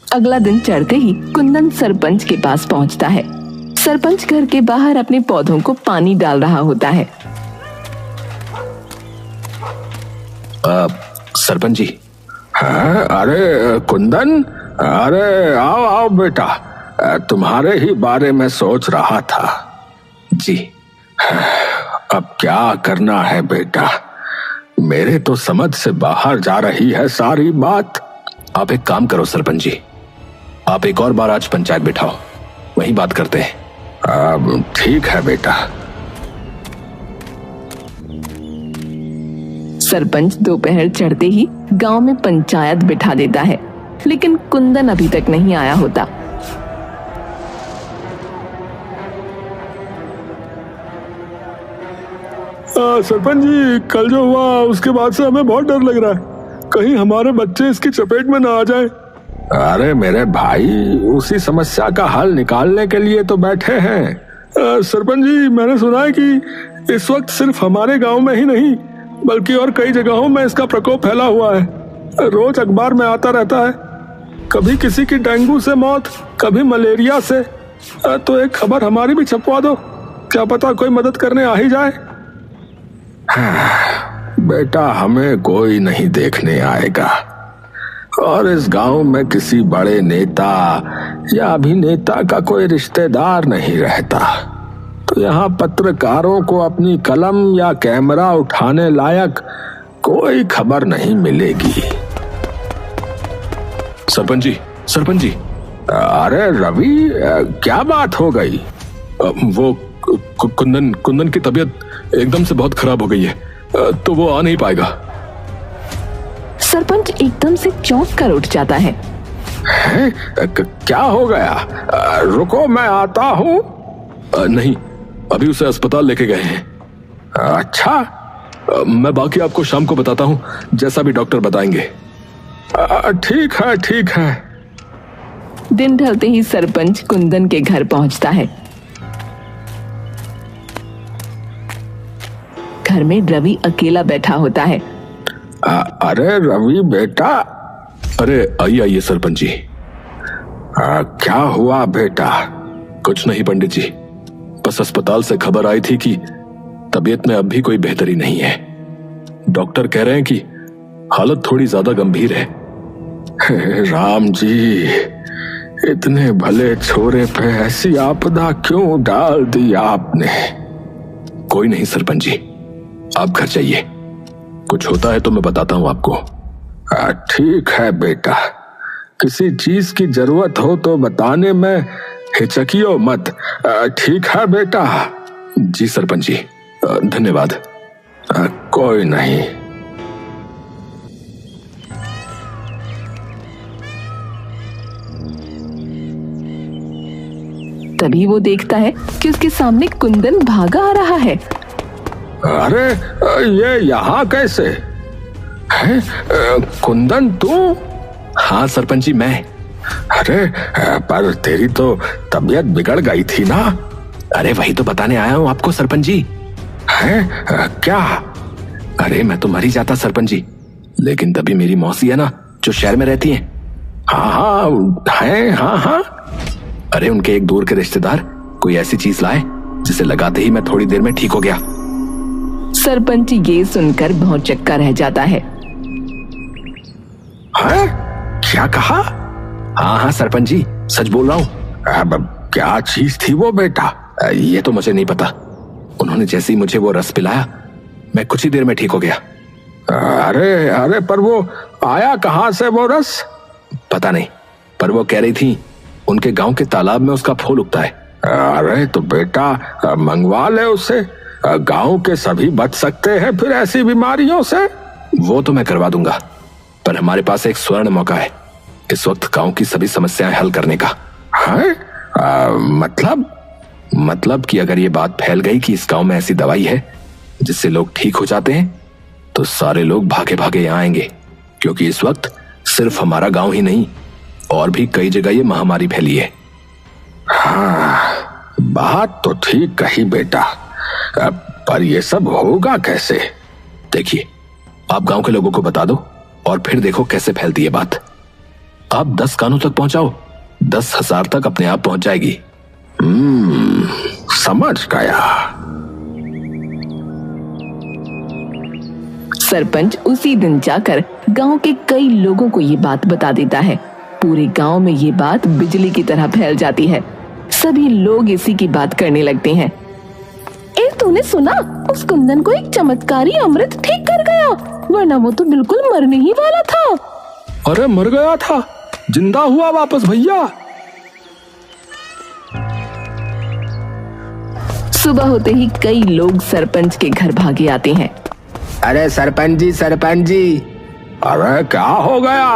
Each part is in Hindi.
अगला दिन चढ़ते ही कुंदन सरपंच के पास पहुंचता है। सरपंच घर के बाहर अपने पौधों को पानी डाल रहा होता है। सरपंच जी। हाँ, अरे कुंदन, अरे आओ आओ बेटा, तुम्हारे ही बारे में सोच रहा था। जी। अब क्या करना है बेटा, मेरे तो समझ से बाहर जा रही है सारी बात। आप एक काम करो सरपंच जी, आप एक और बार आज पंचायत बिठाओ, वहीं बात करते हैं। ठीक है बेटा। सरपंच दोपहर चढ़ते ही गांव में पंचायत बिठा देता है, लेकिन कुंदन अभी तक नहीं आया होता। सरपंच जी, कल जो हुआ उसके बाद से हमें बहुत डर लग रहा है, कहीं हमारे बच्चे इसकी चपेट में ना आ जाएं। अरे मेरे भाई, उसी समस्या का हल निकालने के लिए तो बैठे हैं। सरपंच जी, मैंने सुना है कि इस वक्त सिर्फ हमारे गांव में ही नहीं बल्कि और कई जगहों में इसका प्रकोप फैला हुआ है। रोज अखबार में आता रहता है, कभी किसी की डेंगू से मौत, कभी मलेरिया से। तो एक खबर हमारी भी छपवा दो, क्या पता कोई मदद करने आ ही जाए। बेटा, हमें कोई नहीं देखने आएगा और इस गांव में किसी बड़े नेता या अभिनेता का कोई रिश्तेदार नहीं रहता, तो यहाँ पत्रकारों को अपनी कलम या कैमरा उठाने लायक कोई खबर नहीं मिलेगी। सरपंच जी, सरपंच जी। अरे रवि, क्या बात हो गई? वो कुंदन की तबीयत एकदम से बहुत खराब हो गई है, तो वो आ नहीं पाएगा। सरपंच एकदम से चौंक कर उठ जाता है। क्या हो गया? रुको, मैं आता हूँ। नहीं, अभी उसे अस्पताल लेके गए हैं। अच्छा, मैं बाकी आपको शाम को बताता हूँ, जैसा भी डॉक्टर बताएंगे। ठीक है, ठीक है। दिन ढलते ही सरपंच कुंदन के घर पहुंचता है। घर में रवि अकेला बैठा होता है। अरे रवि बेटा। अरे आइए आइए सरपंच जी। क्या हुआ बेटा? कुछ नहीं पंडित जी, बस अस्पताल से खबर आई थी कि तबीयत में अब भी कोई बेहतरी नहीं है। डॉक्टर कह रहे हैं कि हालत थोड़ी ज्यादा गंभीर है। राम जी, इतने भले छोरे पे ऐसी आपदा क्यों डाल दी आपने? कोई नहीं सरपंच जी, आप घर जाइए, कुछ होता है तो मैं बताता हूं आपको। ठीक है बेटा, किसी चीज की जरूरत हो तो बताने में हिचकियो मत। ठीक है बेटा। जी सरपंच जी, धन्यवाद। कोई नहीं। तभी वो देखता है कि उसके सामने कुंदन भागा आ रहा है। अरे ये यहाँ कैसे है? कुंदन तू? हाँ सरपंच जी, मैं। अरे पर तेरी तो तबीयत बिगड़ गई थी ना? अरे वही तो बताने आया हूँ आपको सरपंच जी। है क्या? अरे मैं तो मर ही जाता सरपंच जी, लेकिन तभी मेरी मौसी है ना, जो शहर में रहती है। हाँ। अरे उनके एक दूर के रिश्तेदार कोई ऐसी चीज लाए जिसे लगाते ही मैं थोड़ी देर में ठीक हो गया। सरपंच ये सुनकर भौंचक्का रह जाता है। क्या कहा? हाँ सरपंच जी, सच बोल रहा हूँ। क्या चीज थी वो बेटा? ये तो मुझे नहीं पता, उन्होंने जैसे ही मुझे वो रस पिलाया मैं कुछ ही देर में ठीक हो गया। अरे पर वो आया कहाँ से वो रस? पता नहीं, पर वो कह रही थी उनके गांव के तालाब में उसका फूल उगता है। अरे तो बेटा मंगवा ले उससे, गांव के सभी बच सकते हैं फिर ऐसी बीमारियों से। वो तो मैं करवा दूंगा, पर हमारे पास एक स्वर्ण मौका है इस वक्त गांव की सभी समस्याएं हल करने का। मतलब कि अगर ये बात फैल गई कि इस गांव में ऐसी दवाई है जिससे लोग ठीक हो जाते हैं, तो सारे लोग भागे भागे यहाँ आएंगे, क्योंकि इस वक्त सिर्फ हमारा गांव ही नहीं और भी कई जगह ये महामारी फैली है। हाँ, बात तो ठीक कही बेटा, पर ये सब होगा कैसे? देखिए, आप गांव के लोगों को बता दो और फिर देखो कैसे फैलती है बात। आप 10 कानों तक पहुंचाओ, 10,000 तक अपने आप पहुंच जाएगी। समझ गया। सरपंच उसी दिन जाकर गांव के कई लोगों को ये बात बता देता है। पूरे गांव में ये बात बिजली की तरह फैल जाती है। सभी लोग इसी की बात करने लगते हैं। तूने सुना, उस कुंदन को एक चमत्कारी अमृत ठीक कर गया, वरना वो तो बिल्कुल मरने ही वाला था। अरे मर गया था, जिंदा हुआ वापस भैया। सुबह होते ही कई लोग सरपंच के घर भागे आते हैं। अरे सरपंच जी, सरपंच जी। अरे क्या हो गया?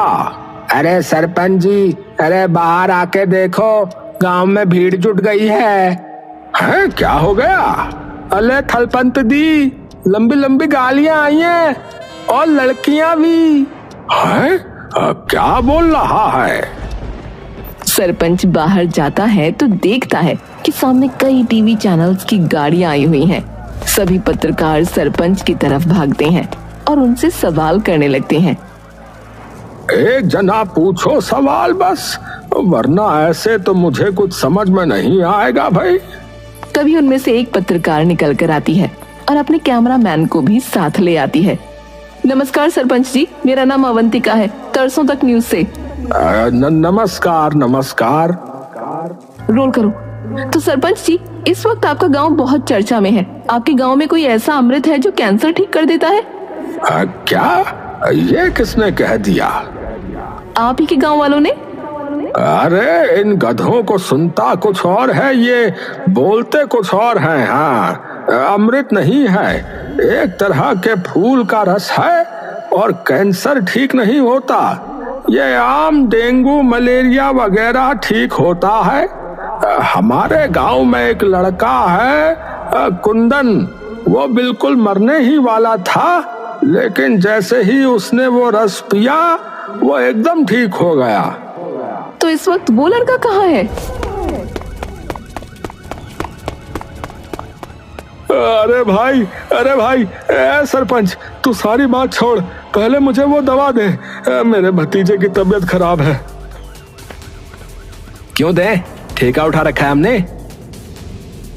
अरे सरपंच जी, अरे बाहर आके देखो, गांव में भीड़ जुट गई है। हैं, क्या हो गया? अले थलपंत दी, लंबी लंबी गालियां आई हैं और लड़कियां भी। हैं? क्या बोल रहा है? सरपंच बाहर जाता है तो देखता है कि सामने कई टीवी चैनल्स की गाड़ियां आई हुई हैं। सभी पत्रकार सरपंच की तरफ भागते हैं और उनसे सवाल करने लगते हैं। एक जना पूछो सवाल बस, वरना ऐसे तो मुझे कुछ समझ में नहीं आएगा भाई। तभी उनमें से एक पत्रकार निकल कर आती है और अपने कैमरामैन को भी साथ ले आती है। नमस्कार सरपंच जी, मेरा नाम अवंतिका है, तरसों तक न्यूज से। नमस्कार नमस्कार। रोल करो। तो सरपंच जी, इस वक्त आपका गांव बहुत चर्चा में है। आपके गांव में कोई ऐसा अमृत है जो कैंसर ठीक कर देता है? क्या? ये किसने कह दिया? आप ही के गांव वालों ने। अरे इन गधों को सुनता कुछ और है, ये बोलते कुछ और है। हाँ, अमृत नहीं है, एक तरह के फूल का रस है और कैंसर ठीक नहीं होता। ये आम डेंगू मलेरिया वगैरह ठीक होता है। हमारे गांव में एक लड़का है कुंदन, वो बिल्कुल मरने ही वाला था, लेकिन जैसे ही उसने वो रस पिया वो एकदम ठीक हो गया। तो इस वक्त वो लड़का कहाँ है? अरे भाई, सरपंच तू सारी बात छोड़, पहले मुझे वो दवा दे, मेरे भतीजे की तबीयत खराब है। क्यों दे? ठेका उठा रखा है हमने।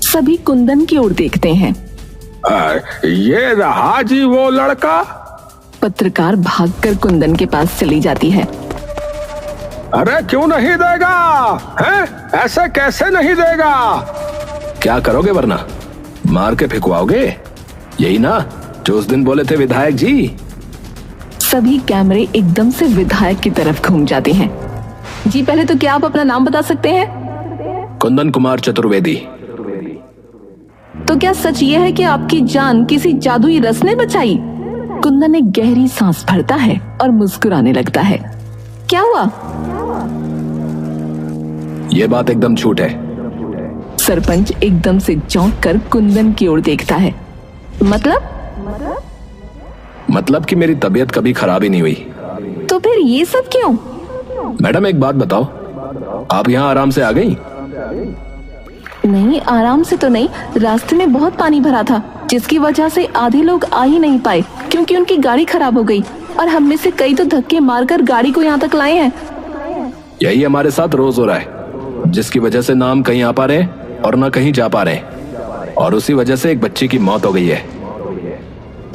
सभी कुंदन की ओर देखते हैं। ये रहा जी वो लड़का। पत्रकार भागकर कुंदन के पास चली जाती है। अरे क्यों नहीं देगा? हैं? ऐसे कैसे नहीं देगा? क्या करोगे वरना? मार के फेंकवाओगे? यही ना जो उस दिन बोले थे विधायक जी। सभी कैमरे एकदम से विधायक की तरफ घूम जाते हैं। जी पहले तो क्या आप अपना नाम बता सकते हैं? कुंदन कुमार चतुर्वेदी। तो क्या सच ये है कि आपकी जान किसी जादुई रस ने बचाई? कुंदन एक गहरी सांस भरता है और मुस्कुराने लगता है। क्या हुआ? ये बात एकदम झूठ है। सरपंच एकदम से चौंक कर कुंदन की ओर देखता है। मतलब कि मेरी तबीयत कभी खराब ही नहीं हुई। तो फिर ये सब क्यों? मैडम एक बात बताओ, आप यहाँ आराम से आ गई? नहीं, आराम से तो नहीं, रास्ते में बहुत पानी भरा था, जिसकी वजह से आधे लोग आ ही नहीं पाए क्योंकि उनकी गाड़ी खराब हो गई और हम में से कई तो धक्के मारकर गाड़ी को यहाँ तक लाए हैं। यही हमारे साथ रोज हो रहा है, जिसकी वजह से ना हम कहीं आ पा रहे और ना कहीं जा पा रहे, और उसी वजह से एक बच्ची की मौत हो गई है।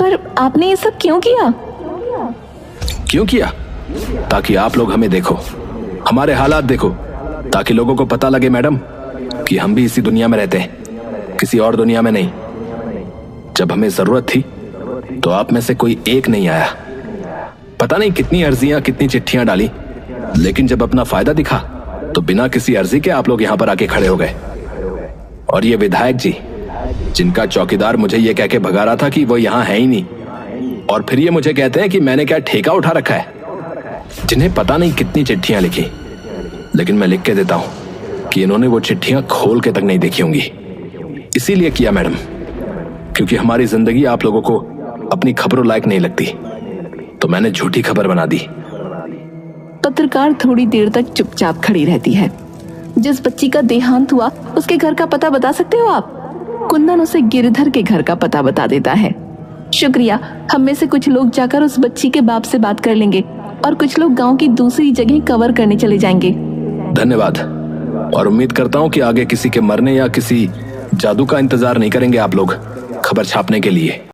पर आपने ये सब क्यों किया? क्यों किया? ताकि आप लोग हमें देखो, हमारे हालात देखो, ताकि लोगों को पता लगे मैडम कि हम भी इसी दुनिया में रहते हैं, किसी और दुनिया में नहीं। जब हमें जरूरत थी तो आप में से कोई एक नहीं आया। पता नहीं कितनी अर्जियां, कितनी चिट्ठियां डाली, लेकिन जब अपना फायदा दिखा तो बिना किसी अर्जी के आप लोग यहाँ पर आके खड़े हो गए। और ये विधायक जी, जिनका चौकीदार मुझे ये कह के भगा रहा था कि वो यहाँ है ही नहीं, और फिर ये मुझे कहते हैं कि मैंने क्या ठेका उठा रखा है। जिन्हें पता नहीं कितनी चिट्ठियां लिखी, लेकिन मैं लिख के देता हूं कि इन्होंने वो चिट्ठियां खोल के तक नहीं देखी होंगी। इसीलिए किया मैडम, क्योंकि हमारी जिंदगी आप लोगों को अपनी खबरों लायक नहीं लगती, तो मैंने झूठी खबर बना दी। पत्रकार थोड़ी देर तक चुपचाप खड़ी रहती है। जिस बच्ची का देहांत हुआ उसके घर का पता बता सकते हो आप? कुंदन उसे गिरधर के घर का पता बता देता है। शुक्रिया, हम में से कुछ लोग जाकर उस बच्ची के बाप से बात कर लेंगे। और कुछ लोग गांव की दूसरी जगह कवर करने चले जाएंगे। धन्यवाद, और उम्मीद करता हूँ कि आगे किसी के मरने या किसी जादू का इंतजार नहीं करेंगे आप लोग खबर छापने के लिए।